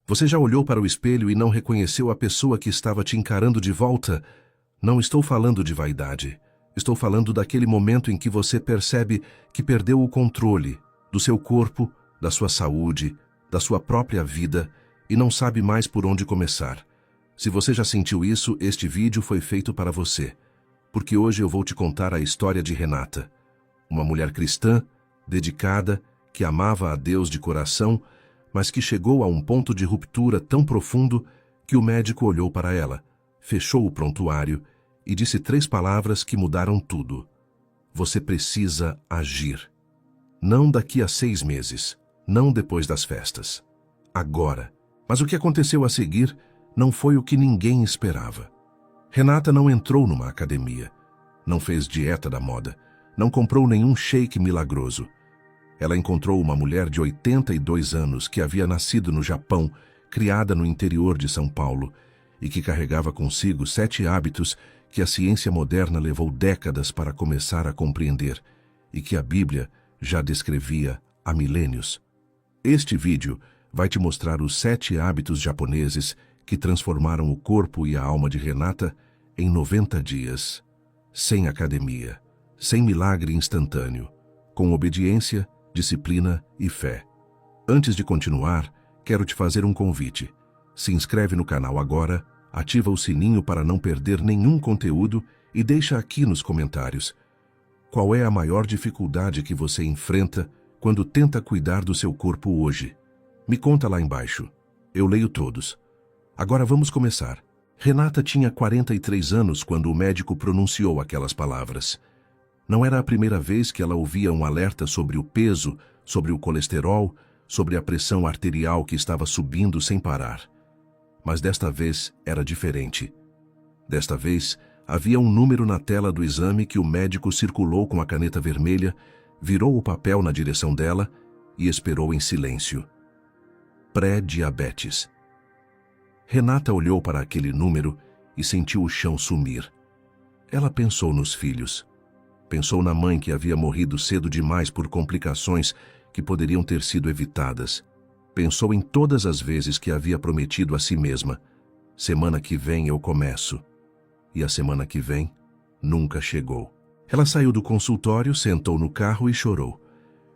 Você já olhou para o espelho e não reconheceu a pessoa que estava te encarando de volta? Não estou falando de vaidade. Estou falando daquele momento em que você percebe que perdeu o controle do seu corpo, da sua saúde, da sua própria vida e não sabe mais por onde começar. Se você já sentiu isso, este vídeo foi feito para você, porque hoje eu vou te contar a história de Renata, uma mulher cristã, dedicada, que amava a Deus de coração, mas que chegou a um ponto de ruptura tão profundo que o médico olhou para ela, fechou o prontuário e disse 3 palavras que mudaram tudo. Você precisa agir. Não daqui a 6 meses, não depois das festas. Agora. Mas o que aconteceu a seguir não foi o que ninguém esperava. Renata não entrou numa academia, não fez dieta da moda, não comprou nenhum shake milagroso. Ela encontrou uma mulher de 82 anos que havia nascido no Japão, criada no interior de São Paulo, e que carregava consigo 7 hábitos que a ciência moderna levou décadas para começar a compreender e que a Bíblia já descrevia há milênios. Este vídeo vai te mostrar os 7 hábitos japoneses que transformaram o corpo e a alma de Renata em 90 dias, sem academia, sem milagre instantâneo, com obediência, disciplina e fé. Antes de continuar, quero te fazer um convite. Se inscreve no canal agora, ativa o sininho para não perder nenhum conteúdo e deixa aqui nos comentários qual é a maior dificuldade que você enfrenta quando tenta cuidar do seu corpo hoje. Me conta lá embaixo. Eu leio todos. Agora vamos começar. Renata tinha 43 anos quando o médico pronunciou aquelas palavras. Não era a primeira vez que ela ouvia um alerta sobre o peso, sobre o colesterol, sobre a pressão arterial que estava subindo sem parar. Mas desta vez era diferente. Desta vez, havia um número na tela do exame que o médico circulou com a caneta vermelha, virou o papel na direção dela e esperou em silêncio. Pré-diabetes. Renata olhou para aquele número e sentiu o chão sumir. Ela pensou nos filhos. Pensou na mãe que havia morrido cedo demais por complicações que poderiam ter sido evitadas. Pensou em todas as vezes que havia prometido a si mesma: semana que vem eu começo. E a semana que vem nunca chegou. Ela saiu do consultório, sentou no carro e chorou.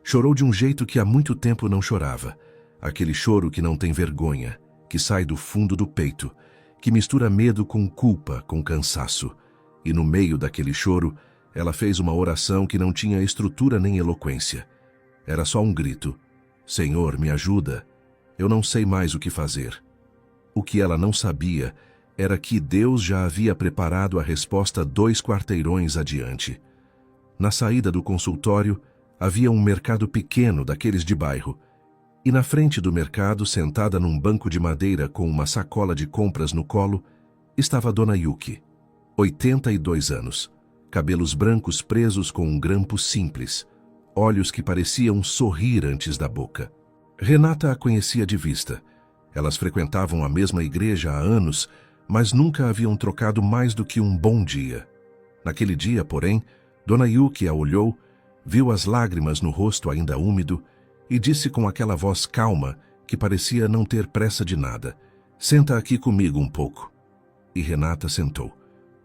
Chorou de um jeito que há muito tempo não chorava. Aquele choro que não tem vergonha, que sai do fundo do peito, que mistura medo com culpa, com cansaço. E no meio daquele choro, ela fez uma oração que não tinha estrutura nem eloquência. Era só um grito: Senhor, me ajuda. Eu não sei mais o que fazer. O que ela não sabia era que Deus já havia preparado a resposta 2 quarteirões adiante. Na saída do consultório, havia um mercado pequeno daqueles de bairro. E na frente do mercado, sentada num banco de madeira com uma sacola de compras no colo, estava Dona Yuki, 82 anos, cabelos brancos presos com um grampo simples, olhos que pareciam sorrir antes da boca. Renata a conhecia de vista. Elas frequentavam a mesma igreja há anos, mas nunca haviam trocado mais do que um bom dia. Naquele dia, porém, Dona Yuki a olhou, viu as lágrimas no rosto ainda úmido e disse com aquela voz calma que parecia não ter pressa de nada: Senta aqui comigo um pouco. E Renata sentou.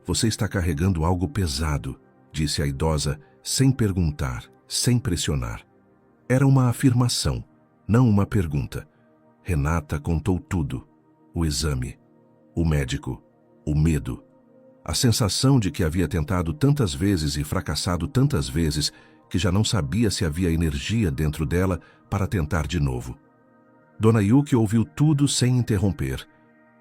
Você está carregando algo pesado, disse a idosa, sem perguntar, sem pressionar. Era uma afirmação, não uma pergunta. Renata contou tudo: o exame, o médico, o medo, a sensação de que havia tentado tantas vezes e fracassado tantas vezes que já não sabia se havia energia dentro dela para tentar de novo. Dona Yuki ouviu tudo sem interromper.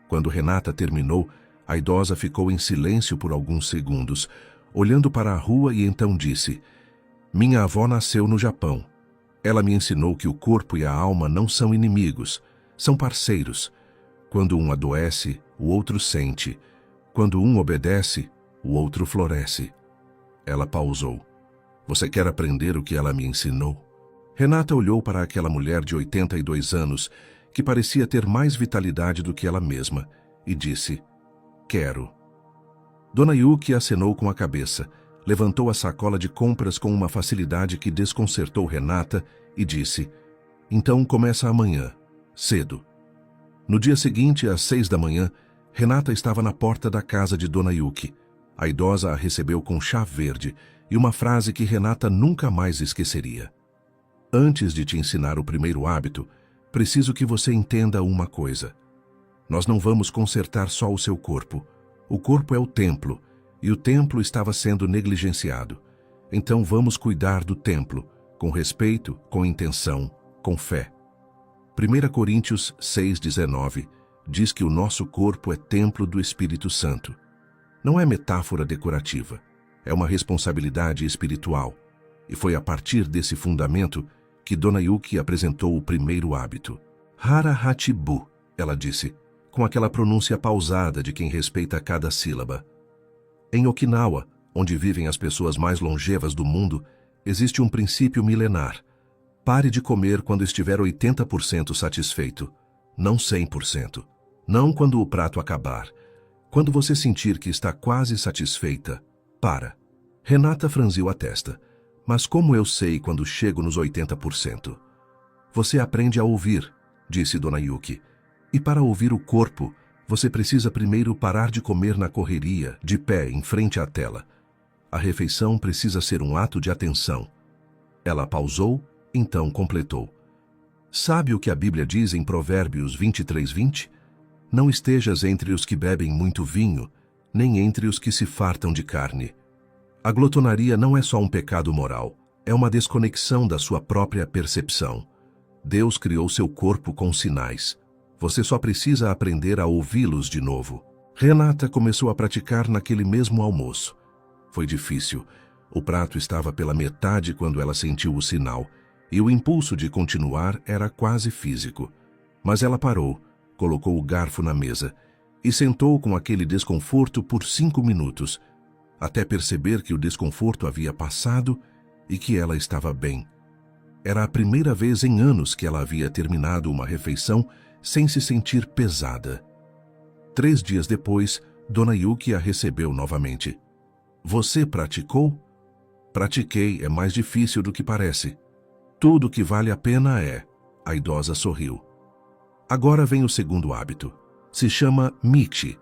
Quando Renata terminou, a idosa ficou em silêncio por alguns segundos, olhando para a rua e então disse: Minha avó nasceu no Japão. Ela me ensinou que o corpo e a alma não são inimigos, são parceiros. Quando um adoece, o outro sente. Quando um obedece, o outro floresce. Ela pausou. Você quer aprender o que ela me ensinou? Renata olhou para aquela mulher de 82 anos, que parecia ter mais vitalidade do que ela mesma, e disse: Quero. Dona Yuki acenou com a cabeça, levantou a sacola de compras com uma facilidade que desconcertou Renata e disse: Então começa amanhã, cedo. No dia seguinte, às 6 da manhã, Renata estava na porta da casa de Dona Yuki. A idosa a recebeu com chá verde e uma frase que Renata nunca mais esqueceria. Antes de te ensinar o primeiro hábito, preciso que você entenda uma coisa. Nós não vamos consertar só o seu corpo. O corpo é o templo, e o templo estava sendo negligenciado. Então vamos cuidar do templo, com respeito, com intenção, com fé. 1 Coríntios 6,19 diz que o nosso corpo é templo do Espírito Santo. Não é metáfora decorativa, é uma responsabilidade espiritual. E foi a partir desse fundamento que Dona Yuki apresentou o primeiro hábito. Hara Hachibu, ela disse, com aquela pronúncia pausada de quem respeita cada sílaba. Em Okinawa, onde vivem as pessoas mais longevas do mundo, existe um princípio milenar. Pare de comer quando estiver 80% satisfeito, não 100%. Não quando o prato acabar. Quando você sentir que está quase satisfeita, para. Renata franziu a testa. Mas como eu sei quando chego nos 80%? Você aprende a ouvir, disse Dona Yuki. E para ouvir o corpo, você precisa primeiro parar de comer na correria, de pé, em frente à tela. A refeição precisa ser um ato de atenção. Ela pausou, então completou. Sabe o que a Bíblia diz em Provérbios 23:20? Não estejas entre os que bebem muito vinho, nem entre os que se fartam de carne. A glotonaria não é só um pecado moral, é uma desconexão da sua própria percepção. Deus criou seu corpo com sinais. Você só precisa aprender a ouvi-los de novo. Renata começou a praticar naquele mesmo almoço. Foi difícil. O prato estava pela metade quando ela sentiu o sinal, e o impulso de continuar era quase físico. Mas ela parou, colocou o garfo na mesa e sentou com aquele desconforto por 5 minutos, até perceber que o desconforto havia passado e que ela estava bem. Era a primeira vez em anos que ela havia terminado uma refeição sem se sentir pesada. 3 dias depois, Dona Yuki a recebeu novamente. Você praticou? Pratiquei, é mais difícil do que parece. Tudo que vale a pena é. A idosa sorriu. Agora vem o segundo hábito. Se chama Michi,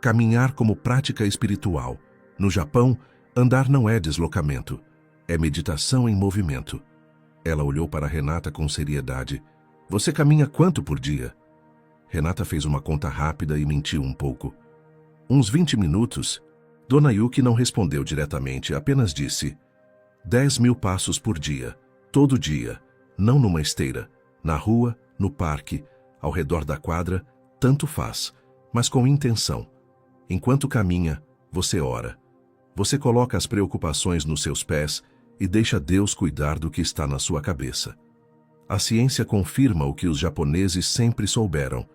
caminhar como prática espiritual. No Japão, andar não é deslocamento, é meditação em movimento. Ela olhou para Renata com seriedade. Você caminha quanto por dia? Renata fez uma conta rápida e mentiu um pouco. Uns 20 minutos. Dona Yuki não respondeu diretamente, apenas disse: 10.000 passos por dia, todo dia, não numa esteira, na rua, no parque, ao redor da quadra, tanto faz, mas com intenção. Enquanto caminha, você ora. Você coloca as preocupações nos seus pés e deixa Deus cuidar do que está na sua cabeça. A ciência confirma o que os japoneses sempre souberam.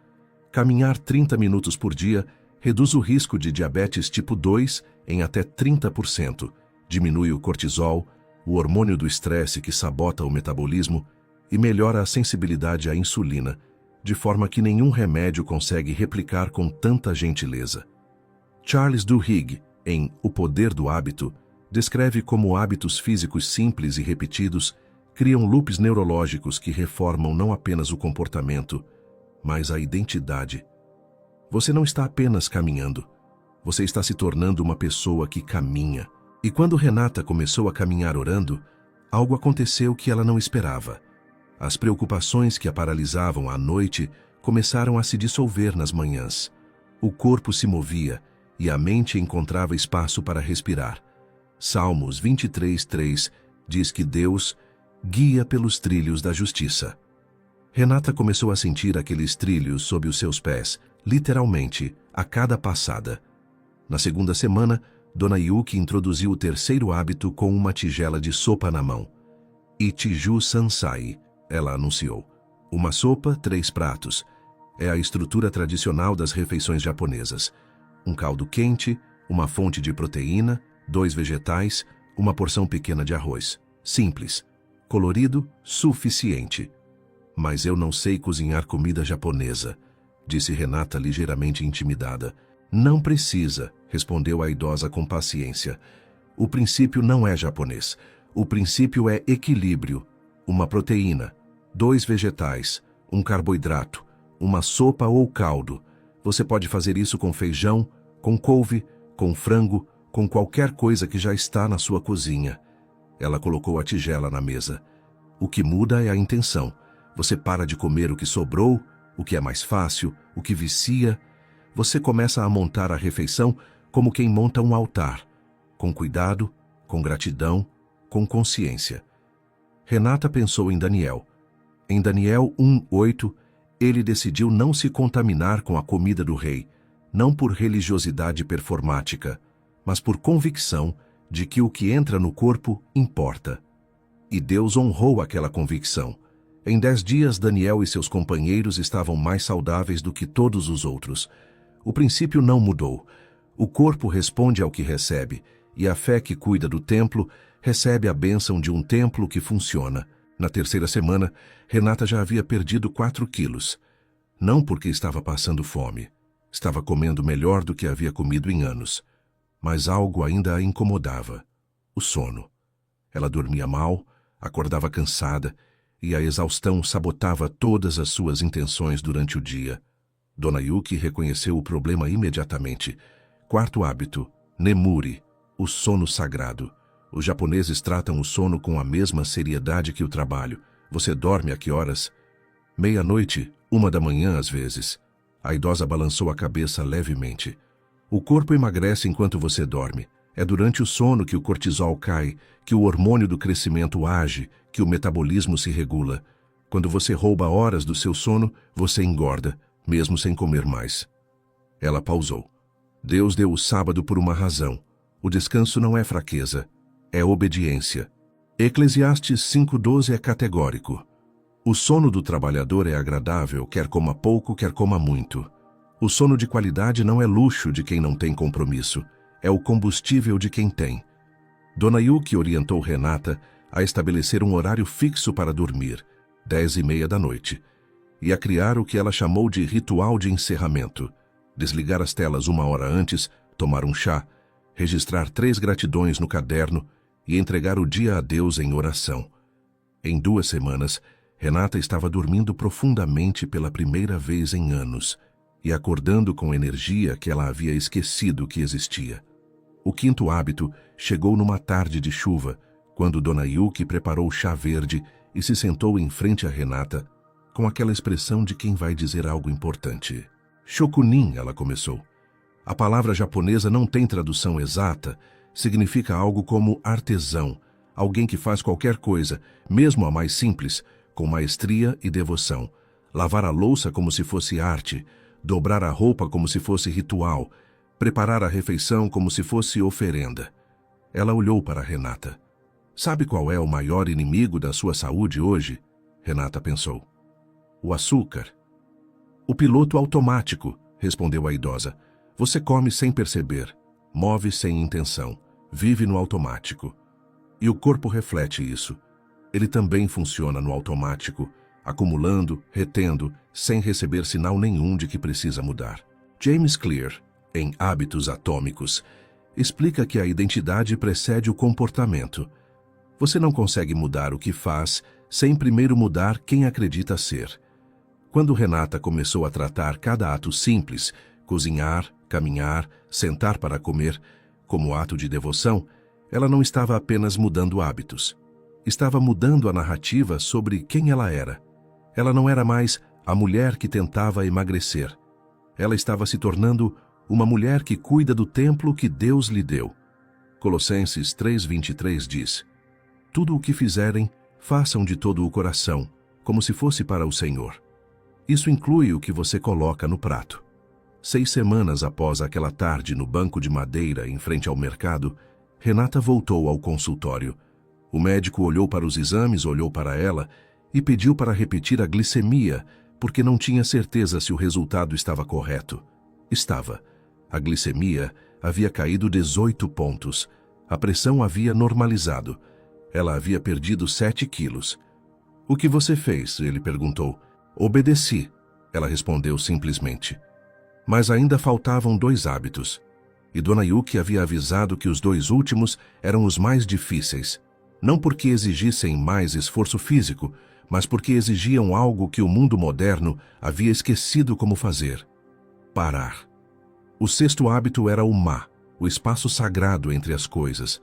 Caminhar 30 minutos por dia reduz o risco de diabetes tipo 2 em até 30%, diminui o cortisol, o hormônio do estresse que sabota o metabolismo, e melhora a sensibilidade à insulina, de forma que nenhum remédio consegue replicar com tanta gentileza. Charles Duhigg, em O Poder do Hábito, descreve como hábitos físicos simples e repetidos criam loops neurológicos que reformam não apenas o comportamento, mas a identidade. Você não está apenas caminhando, você está se tornando uma pessoa que caminha. E quando Renata começou a caminhar orando, algo aconteceu que ela não esperava. As preocupações que a paralisavam à noite começaram a se dissolver nas manhãs. O corpo se movia e a mente encontrava espaço para respirar. Salmos 23:3 diz que Deus guia pelos trilhos da justiça. Renata começou a sentir aqueles trilhos sob os seus pés, literalmente, a cada passada. Na segunda semana, Dona Yuki introduziu o terceiro hábito com uma tigela de sopa na mão. Ichiju Sansai, ela anunciou. Uma sopa, 3 pratos. É a estrutura tradicional das refeições japonesas. Um caldo quente, uma fonte de proteína, 2 vegetais, uma porção pequena de arroz. Simples. Colorido, suficiente. Mas eu não sei cozinhar comida japonesa, disse Renata ligeiramente intimidada. Não precisa, respondeu a idosa com paciência. O princípio não é japonês. O princípio é equilíbrio. Uma proteína, 2 vegetais, um carboidrato, uma sopa ou caldo. Você pode fazer isso com feijão, com couve, com frango, com qualquer coisa que já está na sua cozinha. Ela colocou a tigela na mesa. O que muda é a intenção. Você para de comer o que sobrou, o que é mais fácil, o que vicia. Você começa a montar a refeição como quem monta um altar, com cuidado, com gratidão, com consciência. Renata pensou em Daniel. Em Daniel 1:8, ele decidiu não se contaminar com a comida do rei, não por religiosidade performática, mas por convicção de que o que entra no corpo importa. E Deus honrou aquela convicção. Em 10 dias, Daniel e seus companheiros estavam mais saudáveis do que todos os outros. O princípio não mudou. O corpo responde ao que recebe, e a fé que cuida do templo recebe a bênção de um templo que funciona. Na terceira semana, Renata já havia perdido 4 quilos. Não porque estava passando fome. Estava comendo melhor do que havia comido em anos. Mas algo ainda a incomodava. O sono. Ela dormia mal, acordava cansada, e a exaustão sabotava todas as suas intenções durante o dia. Dona Yuki reconheceu o problema imediatamente. Quarto hábito, Nemuri, o sono sagrado. Os japoneses tratam o sono com a mesma seriedade que o trabalho. Você dorme a que horas? 00:00, 1h às vezes. A idosa balançou a cabeça levemente. O corpo emagrece enquanto você dorme. É durante o sono que o cortisol cai, que o hormônio do crescimento age, que o metabolismo se regula. Quando você rouba horas do seu sono, você engorda, mesmo sem comer mais. Ela pausou. Deus deu o sábado por uma razão. O descanso não é fraqueza, é obediência. Eclesiastes 5:12 é categórico. O sono do trabalhador é agradável, quer coma pouco, quer coma muito. O sono de qualidade não é luxo de quem não tem compromisso, é o combustível de quem tem. Dona Yuki orientou Renata a estabelecer um horário fixo para dormir, 22h30, e a criar o que ela chamou de ritual de encerramento. Desligar as telas 1 hora antes, tomar um chá, registrar 3 gratidões no caderno e entregar o dia a Deus em oração. Em 2 semanas, Renata estava dormindo profundamente pela primeira vez em anos e acordando com energia que ela havia esquecido que existia. O 5º hábito chegou numa tarde de chuva, quando Dona Yuki preparou chá verde e se sentou em frente a Renata, com aquela expressão de quem vai dizer algo importante. Shokunin, ela começou. A palavra japonesa não tem tradução exata, significa algo como artesão, alguém que faz qualquer coisa, mesmo a mais simples, com maestria e devoção. Lavar a louça como se fosse arte, dobrar a roupa como se fosse ritual, preparar a refeição como se fosse oferenda. Ela olhou para Renata. Sabe qual é o maior inimigo da sua saúde hoje? Renata pensou. O açúcar. O piloto automático, respondeu a idosa. Você come sem perceber, move sem intenção, vive no automático. E o corpo reflete isso. Ele também funciona no automático, acumulando, retendo, sem receber sinal nenhum de que precisa mudar. James Clear, em Hábitos Atômicos, explica que a identidade precede o comportamento. Você não consegue mudar o que faz sem primeiro mudar quem acredita ser. Quando Renata começou a tratar cada ato simples, cozinhar, caminhar, sentar para comer, como ato de devoção, ela não estava apenas mudando hábitos. Estava mudando a narrativa sobre quem ela era. Ela não era mais a mulher que tentava emagrecer. Ela estava se tornando uma mulher que cuida do templo que Deus lhe deu. Colossenses 3:23 diz: Tudo o que fizerem, façam de todo o coração, como se fosse para o Senhor. Isso inclui o que você coloca no prato. 6 semanas após aquela tarde no banco de madeira em frente ao mercado, Renata voltou ao consultório. O médico olhou para os exames, olhou para ela e pediu para repetir a glicemia, porque não tinha certeza se o resultado estava correto. Estava. A glicemia havia caído 18 pontos. A pressão havia normalizado. Ela havia perdido 7 quilos. O que você fez? Ele perguntou. Obedeci, ela respondeu simplesmente. Mas ainda faltavam 2 hábitos. E Dona Yuki havia avisado que os 2 últimos eram os mais difíceis. Não porque exigissem mais esforço físico, mas porque exigiam algo que o mundo moderno havia esquecido como fazer: parar. O sexto hábito era o ma, o espaço sagrado entre as coisas.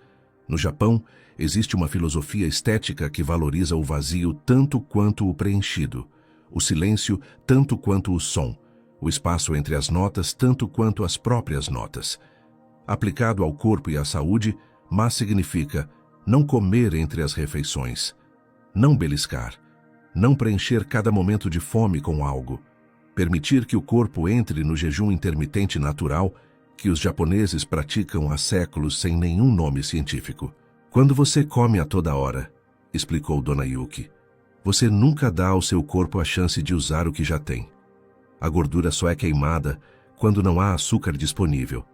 No Japão, existe uma filosofia estética que valoriza o vazio tanto quanto o preenchido, o silêncio tanto quanto o som, o espaço entre as notas tanto quanto as próprias notas. Aplicado ao corpo e à saúde, ma significa não comer entre as refeições, não beliscar, não preencher cada momento de fome com algo, permitir que o corpo entre no jejum intermitente natural que os japoneses praticam há séculos sem nenhum nome científico. Quando você come a toda hora, explicou Dona Yuki, você nunca dá ao seu corpo a chance de usar o que já tem. A gordura só é queimada quando não há açúcar disponível.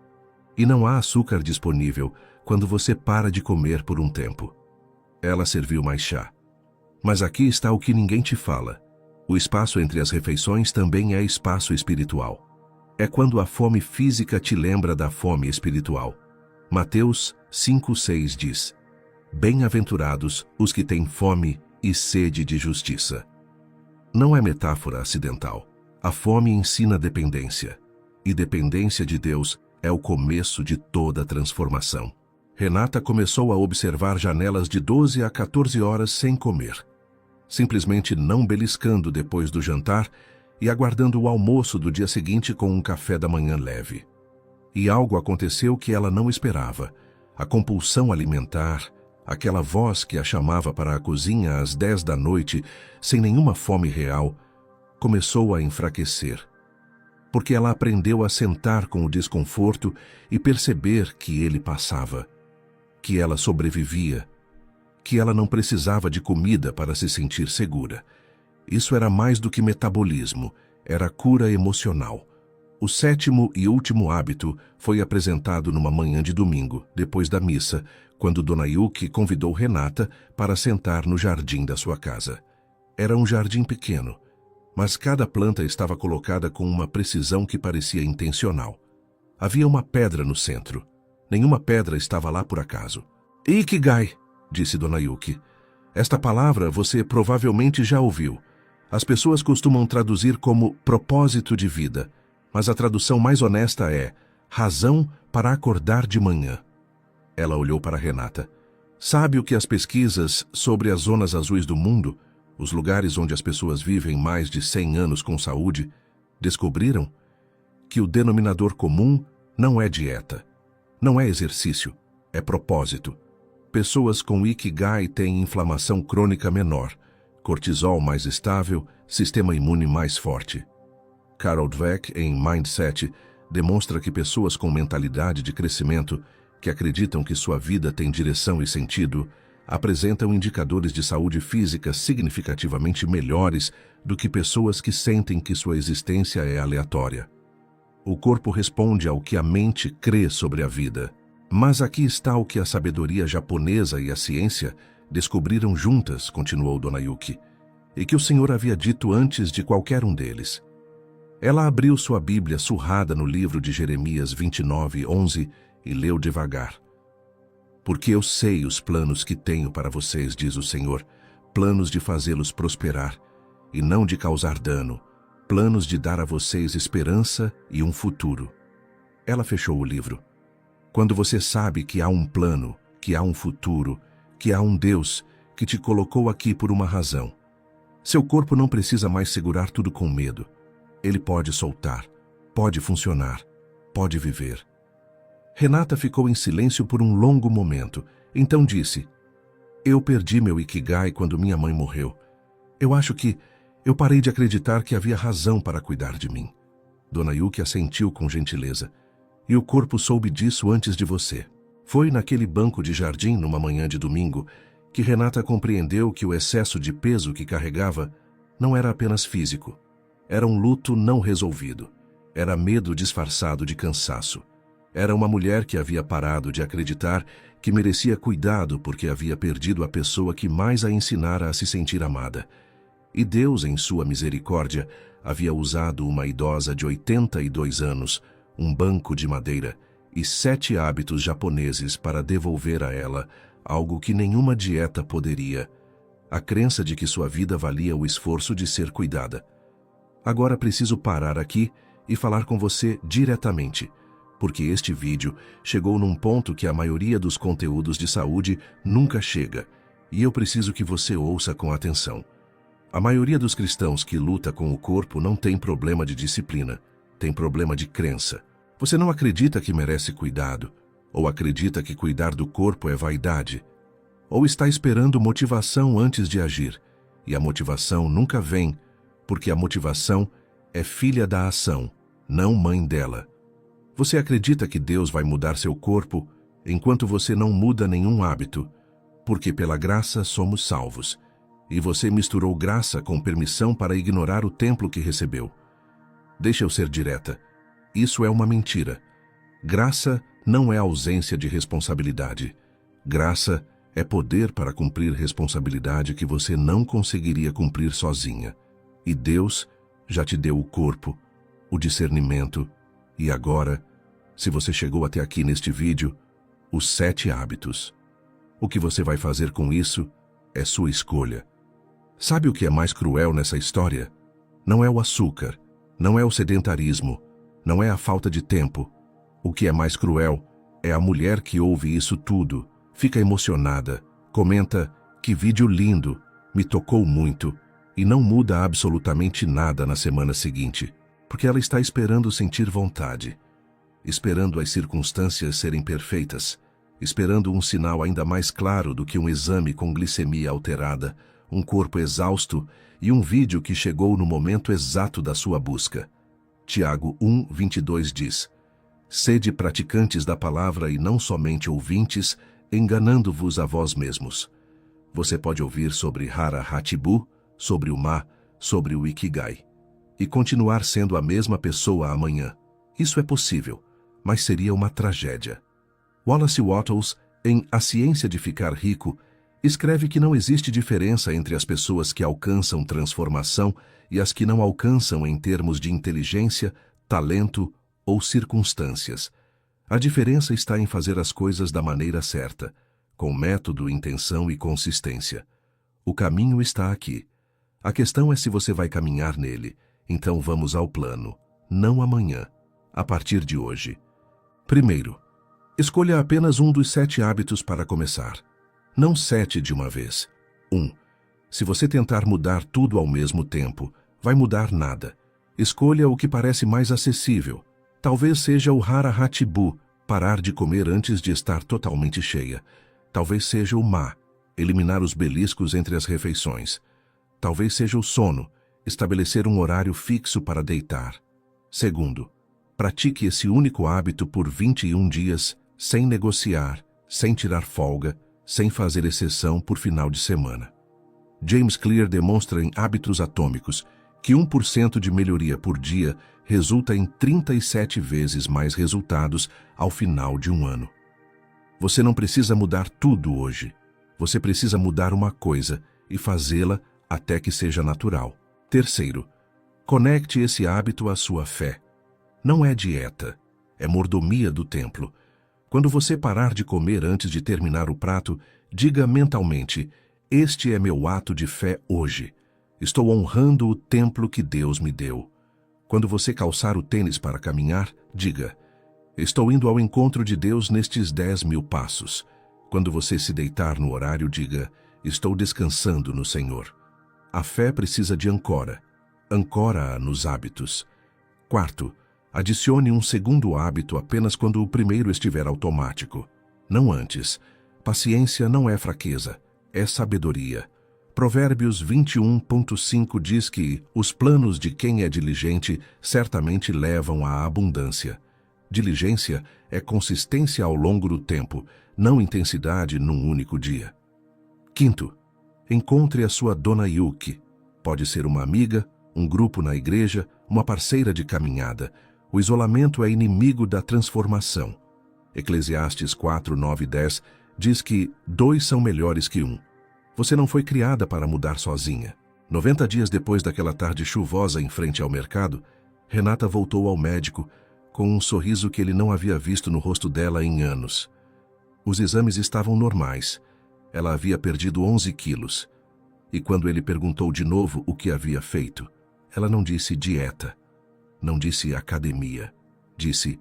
E não há açúcar disponível quando você para de comer por um tempo. Ela serviu mais chá. Mas aqui está o que ninguém te fala. O espaço entre as refeições também é espaço espiritual. É quando a fome física te lembra da fome espiritual. Mateus 5,6 diz: Bem-aventurados os que têm fome e sede de justiça. Não é metáfora acidental. A fome ensina dependência. E dependência de Deus é o começo de toda transformação. Renata começou a observar janelas de 12 a 14 horas sem comer, simplesmente não beliscando depois do jantar e aguardando o almoço do dia seguinte com um café da manhã leve. E algo aconteceu que ela não esperava. A compulsão alimentar, aquela voz que a chamava para a cozinha às 10 da noite, sem nenhuma fome real, começou a enfraquecer. Porque ela aprendeu a sentar com o desconforto e perceber que ele passava, que ela sobrevivia, que ela não precisava de comida para se sentir segura. Isso era mais do que metabolismo, era cura emocional. O sétimo e último hábito foi apresentado numa manhã de domingo, depois da missa, quando Dona Yuki convidou Renata para sentar no jardim da sua casa. Era um jardim pequeno, mas cada planta estava colocada com uma precisão que parecia intencional. Havia uma pedra no centro. Nenhuma pedra estava lá por acaso. Ikigai, disse Dona Yuki. Esta palavra você provavelmente já ouviu. As pessoas costumam traduzir como propósito de vida, mas a tradução mais honesta é razão para acordar de manhã. Ela olhou para Renata. Sabe o que as pesquisas sobre as zonas azuis do mundo, os lugares onde as pessoas vivem mais de 100 anos com saúde, descobriram? Que o denominador comum não é dieta, não é exercício, é propósito. Pessoas com Ikigai têm inflamação crônica menor, cortisol mais estável, sistema imune mais forte. Carol Dweck, em Mindset, demonstra que pessoas com mentalidade de crescimento, que acreditam que sua vida tem direção e sentido, apresentam indicadores de saúde física significativamente melhores do que pessoas que sentem que sua existência é aleatória. O corpo responde ao que a mente crê sobre a vida. Mas aqui está o que a sabedoria japonesa e a ciência descobriram juntas, continuou Dona Yuki, e que o Senhor havia dito antes de qualquer um deles. Ela abriu sua Bíblia surrada no livro de Jeremias 29:11 e leu devagar. Porque eu sei os planos que tenho para vocês, diz o Senhor, planos de fazê-los prosperar e não de causar dano, planos de dar a vocês esperança e um futuro. Ela fechou o livro. Quando você sabe que há um plano, que há um futuro, que há um Deus que te colocou aqui por uma razão, seu corpo não precisa mais segurar tudo com medo. Ele pode soltar, pode funcionar, pode viver. Renata ficou em silêncio por um longo momento. Então disse: Eu perdi meu Ikigai quando minha mãe morreu. Eu acho que eu parei de acreditar que havia razão para cuidar de mim. Dona Yuki assentiu com gentileza. E o corpo soube disso antes de você. Foi naquele banco de jardim, numa manhã de domingo, que Renata compreendeu que o excesso de peso que carregava não era apenas físico. Era um luto não resolvido. Era medo disfarçado de cansaço. Era uma mulher que havia parado de acreditar que merecia cuidado porque havia perdido a pessoa que mais a ensinara a se sentir amada. E Deus, em sua misericórdia, havia usado uma idosa de 82 anos, um banco de madeira e 7 hábitos japoneses para devolver a ela algo que nenhuma dieta poderia: a crença de que sua vida valia o esforço de ser cuidada. Agora preciso parar aqui e falar com você diretamente, porque este vídeo chegou num ponto que a maioria dos conteúdos de saúde nunca chega, e eu preciso que você ouça com atenção. A maioria dos cristãos que luta com o corpo não tem problema de disciplina, tem problema de crença. Você não acredita que merece cuidado, ou acredita que cuidar do corpo é vaidade, ou está esperando motivação antes de agir, e a motivação nunca vem, porque a motivação é filha da ação, não mãe dela. Você acredita que Deus vai mudar seu corpo enquanto você não muda nenhum hábito, porque pela graça somos salvos, e você misturou graça com permissão para ignorar o templo que recebeu. Deixa eu ser direta. Isso é uma mentira. Graça não é ausência de responsabilidade. Graça é poder para cumprir responsabilidade que você não conseguiria cumprir sozinha. E Deus já te deu o corpo, o discernimento e agora, se você chegou até aqui neste vídeo, os 7 hábitos. O que você vai fazer com isso é sua escolha. Sabe o que é mais cruel nessa história? Não é o açúcar, não é o sedentarismo, não é a falta de tempo. O que é mais cruel é a mulher que ouve isso tudo, fica emocionada, comenta: "Que vídeo lindo, me tocou muito", e não muda absolutamente nada na semana seguinte, porque ela está esperando sentir vontade, esperando as circunstâncias serem perfeitas, esperando um sinal ainda mais claro do que um exame com glicemia alterada, um corpo exausto e um vídeo que chegou no momento exato da sua busca. Tiago 1:22 diz: "Sede praticantes da palavra e não somente ouvintes, enganando-vos a vós mesmos." Você pode ouvir sobre Hara Hattibu, sobre o Ma, sobre o Ikigai, e continuar sendo a mesma pessoa amanhã. Isso é possível, mas seria uma tragédia. Wallace Wattles, em A Ciência de Ficar Rico, escreve que não existe diferença entre as pessoas que alcançam transformação e as que não alcançam em termos de inteligência, talento ou circunstâncias. A diferença está em fazer as coisas da maneira certa, com método, intenção e consistência. O caminho está aqui. A questão é se você vai caminhar nele. Então vamos ao plano. Não amanhã. A partir de hoje. Primeiro, escolha apenas um dos 7 hábitos para começar. Não 7 de uma vez. 1. Se você tentar mudar tudo ao mesmo tempo, vai mudar nada. Escolha o que parece mais acessível. Talvez seja o Hara Hattibu, parar de comer antes de estar totalmente cheia. Talvez seja o Ma, eliminar os beliscos entre as refeições. Talvez seja o sono, estabelecer um horário fixo para deitar. Segundo, pratique esse único hábito por 21 dias, sem negociar, sem tirar folga, sem fazer exceção por final de semana. James Clear demonstra em Hábitos Atômicos que 1% de melhoria por dia resulta em 37 vezes mais resultados ao final de um ano. Você não precisa mudar tudo hoje. Você precisa mudar uma coisa e fazê-la até que seja natural. Terceiro, conecte esse hábito à sua fé. Não é dieta, é mordomia do templo. Quando você parar de comer antes de terminar o prato, diga mentalmente: "Este é meu ato de fé hoje. Estou honrando o templo que Deus me deu." Quando você calçar o tênis para caminhar, diga: "Estou indo ao encontro de Deus nestes 10.000 passos." Quando você se deitar no horário, diga: "Estou descansando no Senhor." A fé precisa de ancora. Ancora-a nos hábitos. Quarto, adicione um segundo hábito apenas quando o primeiro estiver automático. Não antes. Paciência não é fraqueza, é sabedoria. Provérbios 21:5 diz que os planos de quem é diligente certamente levam à abundância. Diligência é consistência ao longo do tempo, não intensidade num único dia. Quinto, encontre a sua Dona Yuki. Pode ser uma amiga, um grupo na igreja, uma parceira de caminhada. O isolamento é inimigo da transformação. Eclesiastes 4:9 e 10 diz que 2 são melhores que 1. Você não foi criada para mudar sozinha. 90 dias depois daquela tarde chuvosa em frente ao mercado, Renata voltou ao médico com um sorriso que ele não havia visto no rosto dela em anos. Os exames estavam normais. Ela havia perdido 11 quilos. E quando ele perguntou de novo o que havia feito, ela não disse dieta, não disse academia, disse: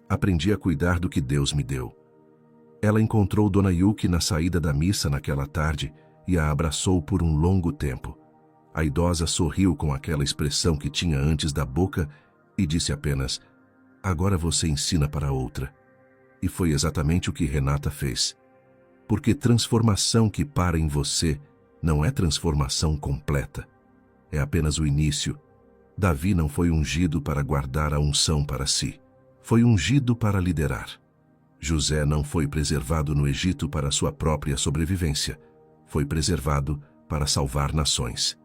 aprendi a cuidar do que Deus me deu. Ela encontrou Dona Yuki na saída da missa naquela tarde e a abraçou por um longo tempo. A idosa sorriu com aquela expressão que tinha antes da boca e disse apenas: agora você ensina para outra. E foi exatamente o que Renata fez. Porque transformação que para em você não é transformação completa. É apenas o início. Davi não foi ungido para guardar a unção para si. Foi ungido para liderar. José não foi preservado no Egito para sua própria sobrevivência. Foi preservado para salvar nações.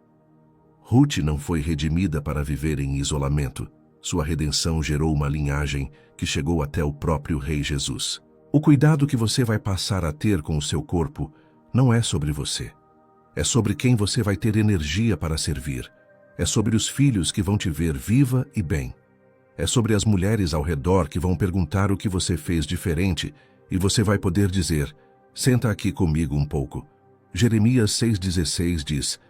Ruth não foi redimida para viver em isolamento. Sua redenção gerou uma linhagem que chegou até o próprio Rei Jesus. O cuidado que você vai passar a ter com o seu corpo não é sobre você. É sobre quem você vai ter energia para servir. É sobre os filhos que vão te ver viva e bem. É sobre as mulheres ao redor que vão perguntar o que você fez diferente e você vai poder dizer: senta aqui comigo um pouco. Jeremias 6,16 diz: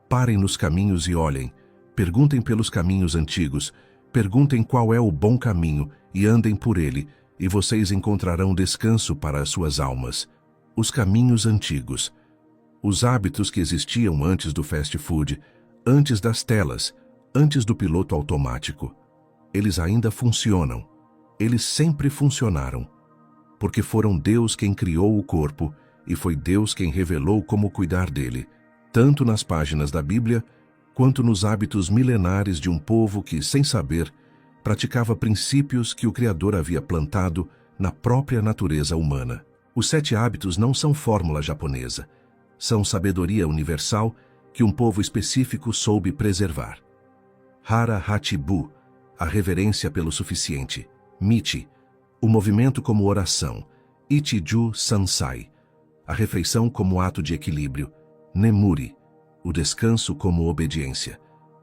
parem nos caminhos e olhem, perguntem pelos caminhos antigos, perguntem qual é o bom caminho e andem por ele, e vocês encontrarão descanso para as suas almas. Os caminhos antigos. Os hábitos que existiam antes do fast food, antes das telas, antes do piloto automático. Eles ainda funcionam. Eles sempre funcionaram. Porque foram Deus quem criou o corpo e foi Deus quem revelou como cuidar dele, tanto nas páginas da Bíblia, quanto nos hábitos milenares de um povo que, sem saber, praticava princípios que o Criador havia plantado na própria natureza humana. Os 7 hábitos não são fórmula japonesa. São sabedoria universal que um povo específico soube preservar. Hara Hachibu, a reverência pelo suficiente. Michi, o movimento como oração. Ichiju Sansai, a refeição como ato de equilíbrio. Nemuri, o descanso como obediência.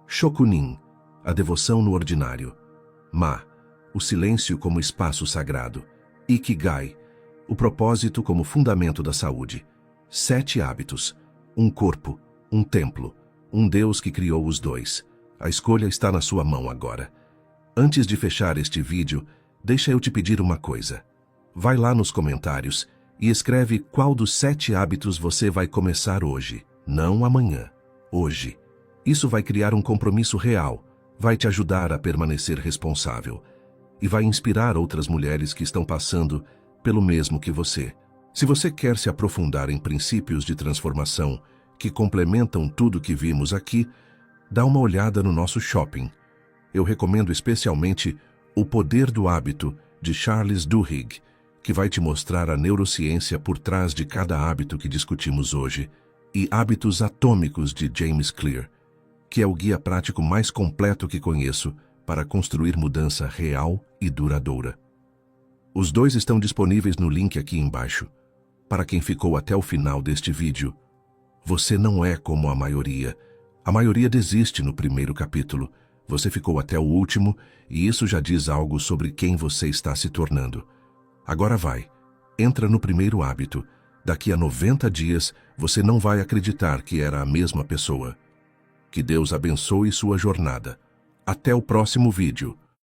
Shokunin, a devoção no ordinário. Ma, o silêncio como espaço sagrado. Ikigai, o propósito como fundamento da saúde. 7 hábitos, um corpo, um templo, um Deus que criou os dois. A escolha está na sua mão agora. Antes de fechar este vídeo, deixa eu te pedir uma coisa. Vai lá nos comentários e escreve qual dos 7 hábitos você vai começar hoje, não amanhã, hoje. Isso vai criar um compromisso real, vai te ajudar a permanecer responsável e vai inspirar outras mulheres que estão passando pelo mesmo que você. Se você quer se aprofundar em princípios de transformação que complementam tudo que vimos aqui, dá uma olhada no nosso shopping. Eu recomendo especialmente O Poder do Hábito, de Charles Duhigg, que vai te mostrar a neurociência por trás de cada hábito que discutimos hoje, e Hábitos Atômicos, de James Clear, que é o guia prático mais completo que conheço para construir mudança real e duradoura. Os dois estão disponíveis no link aqui embaixo. Para quem ficou até o final deste vídeo, você não é como a maioria. A maioria desiste no primeiro capítulo. Você ficou até o último e isso já diz algo sobre quem você está se tornando. Agora vai, entra no primeiro hábito. Daqui a 90 dias, você não vai acreditar que era a mesma pessoa. Que Deus abençoe sua jornada. Até o próximo vídeo.